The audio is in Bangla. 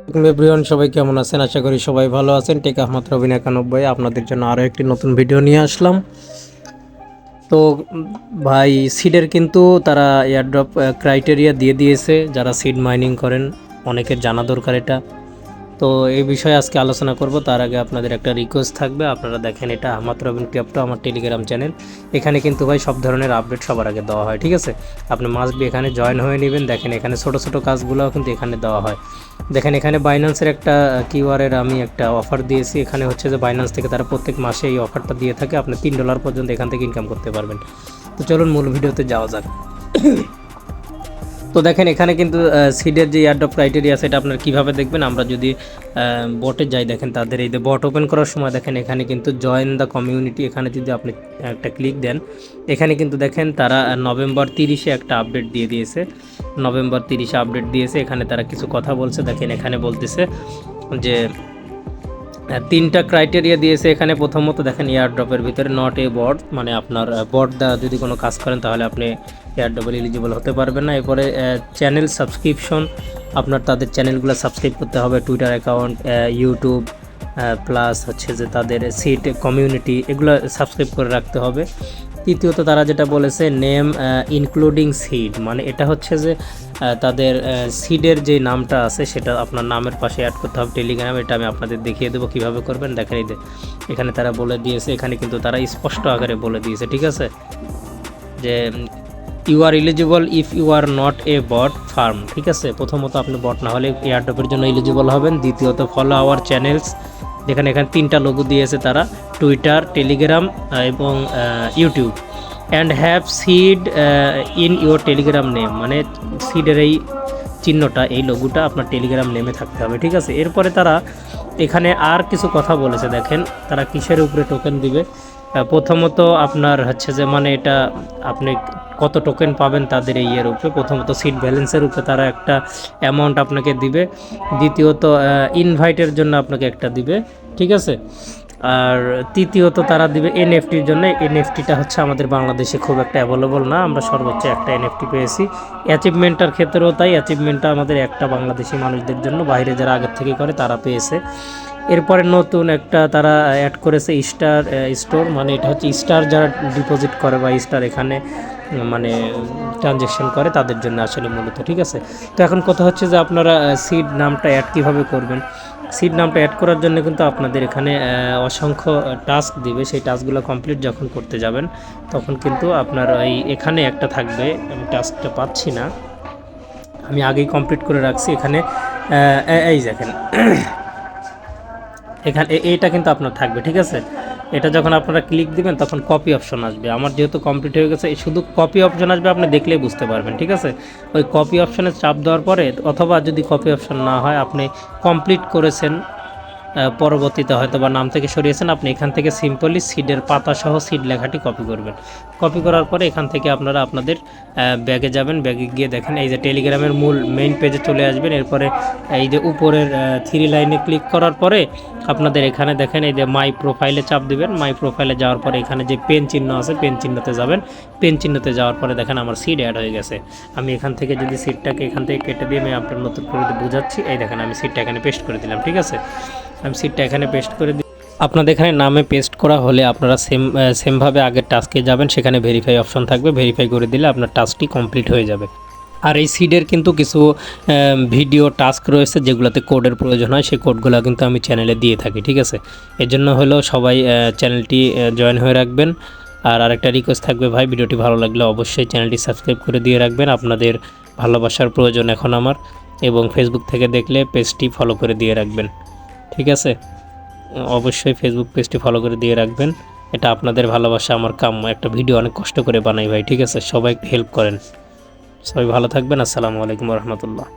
এভরিওয়ান, সবাই কেমন আছেন? আশা করি সবাই ভালো আছেন। টেক আহমদ রবিন 91 আপনাদের জন্য আরও একটি নতুন ভিডিও নিয়ে আসলাম। তো ভাই, সিডের কিন্তু তারা এয়ারড্রপ ক্রাইটেরিয়া দিয়ে দিয়েছে। যারা সিড মাইনিং করেন অনেকের জানা দরকার এটা। তো এই বিষয়ে আজকে আলোচনা করব। তার আগে আপনাদের একটা রিকোয়েস্ট থাকবে, আপনারা দেখেন এটা আহমদ রবিন ক্রিপ্টো আমার টেলিগ্রাম চ্যানেল। এখানে কিন্তু ভাই সব ধরনের আপডেট সবার আগে দেওয়া হয়, ঠিক আছে? আপনি মাস্ট বি এখানে জয়েন হয়ে নেবেন। দেখেন এখানে ছোট ছোট কাজগুলোও কিন্তু এখানে দেওয়া হয়। দেখেন এখানে বাইন্যান্সের একটা কিউআরের আমি একটা অফার দিয়েছি। এখানে হচ্ছে যে বাইন্যান্স থেকে তারা প্রত্যেক মাসে এই অফারটা দিয়ে থাকে। আপনি $3 পর্যন্ত এখান থেকে ইনকাম করতে পারবেন। তো চলুন মূল ভিডিওতে যাওয়া যাক। তো দেখেন এখানে কিন্তু সিডের যে এয়ারড্রপ ক্রাইটেরিয়া সেটা আপনারা কীভাবে দেখবেন। আমরা যদি বটে যাই, দেখেন তাদের এই যে বট ওপেন করার সময় দেখেন এখানে কিন্তু জয়েন দ্য কমিউনিটি, এখানে যদি আপনি একটা ক্লিক দেন, এখানে কিন্তু দেখেন তারা নভেম্বর 30-এ একটা আপডেট দিয়ে দিয়েছে। নভেম্বর 30-এ আপডেট দিয়েছে। এখানে তারা কিছু কথা বলছে। দেখেন এখানে বলতেছে যে 3টা ক্রাইটেরিয়া দিয়েছে এখানে। প্রথমত দেখেন এয়ারড্রপের ভিতরে নট এ বট, মানে আপনার বট দ্বারা যদি কোনো কাজ করেন তাহলে আপনি এয়ারড্রপে এলিজিবল হতে পারবেন না। এরপরে চ্যানেল সাবস্ক্রিপশন, আপনার তাদের চ্যানেলগুলো সাবস্ক্রাইব করতে হবে, টুইটার অ্যাকাউন্ট, ইউটিউব, প্লাস হচ্ছে যে তাদের সিট কমিউনিটি, এগুলো সাবস্ক্রাইব করে রাখতে হবে। তৃতীয়ত তারা যেটা বলেছে নেম ইনক্লুডিং সিড, মানে এটা হচ্ছে যে তাদের সিডের যে নামটা আছে সেটা আপনার নামের পাশে অ্যাড করতে হবে টেলিগ্রাম। এটা আমি আপনাদের দেখিয়ে দেবো কীভাবে করবেন। দেখেন এই এখানে তারা বলে দিয়েছে, এখানে কিন্তু তারা স্পষ্ট আকারে বলে দিয়েছে, ঠিক আছে, যে you are eligible if you are not a bot farm, ঠিক আছে? প্রথমত আপনি বট না হলে এয়ারড্রপের জন্য এলিজিবল হবেন। দ্বিতীয়ত ফলো আওয়ার চ্যানেলস, যেখানে এখানে 3টা লোগো দিয়েছে তারা, টুইটার, টেলিগ্রাম এবং YouTube, and have seed in your Telegram name, মানে সিডের এই চিহ্নটা, এই লোগোটা আপনার টেলিগ্রাম নেমে থাকতে হবে, ঠিক আছে? এরপরে তারা এখানে আর কিছু কথা বলেছে। দেখেন তারা কিসের উপরে টোকেন দিবে। প্রথমত আপনার হচ্ছে যে মানে এটা আপনি কত টোকেন পাবেন তাদের এই ইয়ের উপরে। প্রথমত সিড ব্যালেন্সের উপরে তারা একটা অ্যামাউন্ট আপনাকে দিবে। দ্বিতীয়ত ইনভাইটের জন্য আপনাকে একটা দিবে, ঠিক আছে? আর তৃতীয়ত তারা দিবে এনএফটির জন্য। এনএফটিটা হচ্ছে আমাদের বাংলাদেশে খুব একটা অ্যাভেলেবল না, আমরা সর্বোচ্চ একটা এনএফটি পেয়েছি। অ্যাচিভমেন্টের ক্ষেত্রেও তাই, অ্যাচিভমেন্টটা আমাদের একটা বাংলাদেশি মানুষদের জন্য, বাইরে যারা আগের থেকে করে তারা পেয়েছে। এরপরে নতুন একটা তারা অ্যাড করেছে স্টার স্টোর, মানে এটা হচ্ছে স্টার যারা ডিপোজিট করে বা স্টার এখানে মানে ট্রানজ্যাকশন করে তাদের জন্য আসলে মূলত, ঠিক আছে? তো এখন কথা হচ্ছে যে আপনারা সিড নামটা অ্যাড কীভাবে করবেন। সিড নামটা অ্যাড করার জন্য কিন্তু আপনাদের এখানে অসংখ্য টাস্ক দিবে। সেই টাস্কগুলো কমপ্লিট যখন করতে যাবেন তখন কিন্তু আপনার এখানে একটা থাকবে, আমি টাস্কটা পাচ্ছি না, আমি আগেই কমপ্লিট করে রাখছি। এখানে এই দেখেন এখানে এইটা কিন্তু আপনার থাকবে, ঠিক আছে? এটা যখন আপনারা ক্লিক দিবেন তখন কপি অপশন আসবে। আমার যেহেতু কমপ্লিট হয়ে গেছে, শুধু কপি অপশন আসবে, আপনি দেখলেই বুঝতে পারবেন, ঠিক আছে? ওই কপি অপশনে চাপ দেওয়ার পরে, অথবা যদি কপি অপশন না হয় আপনি কমপ্লিট করেছেন, পরবর্তীতে হয়তো বা নাম থেকে সরিয়েছেন, আপনি এখান থেকে সিম্পলি সিডের পাতা সহ সিড লেখাটি কপি করবেন। কপি করার পরে এখান থেকে আপনারা আপনাদের ব্যাগে যাবেন। ব্যাগে গিয়ে দেখেন এই যে টেলিগ্রামের মূল মেইন পেজে চলে আসবেন। এরপরে এই যে উপরের 3 লাইনে ক্লিক করার পরে আপনাদের এখানে দেখেন এই যে মাই প্রোফাইলে চাপ দিবেন। মাই প্রোফাইলে যাওয়ার পরে এখানে যে পেন চিহ্ন আছে, পেন চিহ্নতে যাবেন। পেন চিহ্নতে যাওয়ার পরে দেখেন আমার সিড অ্যাড হয়ে গেছে। আমি এখান থেকে যদি সিডটাকে এখান থেকে কেটে দিয়ে আমি আপনার নতুন করে বোঝাচ্ছি। এই দেখেন আমি সিডটা এখানে পেস্ট করে দিলাম, ঠিক আছে? আমি সিটটা এখানে পেস্ট করে দিই। আপনাদের এখানে নামে পেস্ট করা হলে আপনারা সেমভাবে আগের টাস্কে যাবেন, সেখানে ভেরিফাই অপশন থাকবে, ভেরিফাই করে দিলে আপনার টাস্কটি কমপ্লিট হয়ে যাবে। আর এই সিডের কিন্তু কিছু ভিডিও টাস্ক রয়েছে যেগুলোতে কোডের প্রয়োজন হয়, সেই কোডগুলো কিন্তু আমি চ্যানেলে দিয়ে থাকি, ঠিক আছে? এর জন্য হলো সবাই চ্যানেলটি জয়েন হয়ে রাখবেন। আর আরেকটা রিকোয়েস্ট থাকবে ভাই, ভিডিওটি ভালো লাগলে অবশ্যই চ্যানেলটি সাবস্ক্রাইব করে দিয়ে রাখবেন। আপনাদের ভালোবাসার প্রয়োজন এখন আমার, এবং ফেসবুক থেকে দেখলে পেজটি ফলো করে দিয়ে রাখবেন, ঠিক আছে? অবশ্যই ফেসবুক পেজটি ফলো করে দিয়ে রাখবেন। এটা আপনাদের ভালোবাসা আমার কাম্য। একটা ভিডিও অনেক কষ্ট করে বানাই ভাই, ঠিক আছে? সবাই একটু হেল্প করেন। সবাই ভালো থাকবেন। আসসালামু আলাইকুম রহমতুল্লাহ।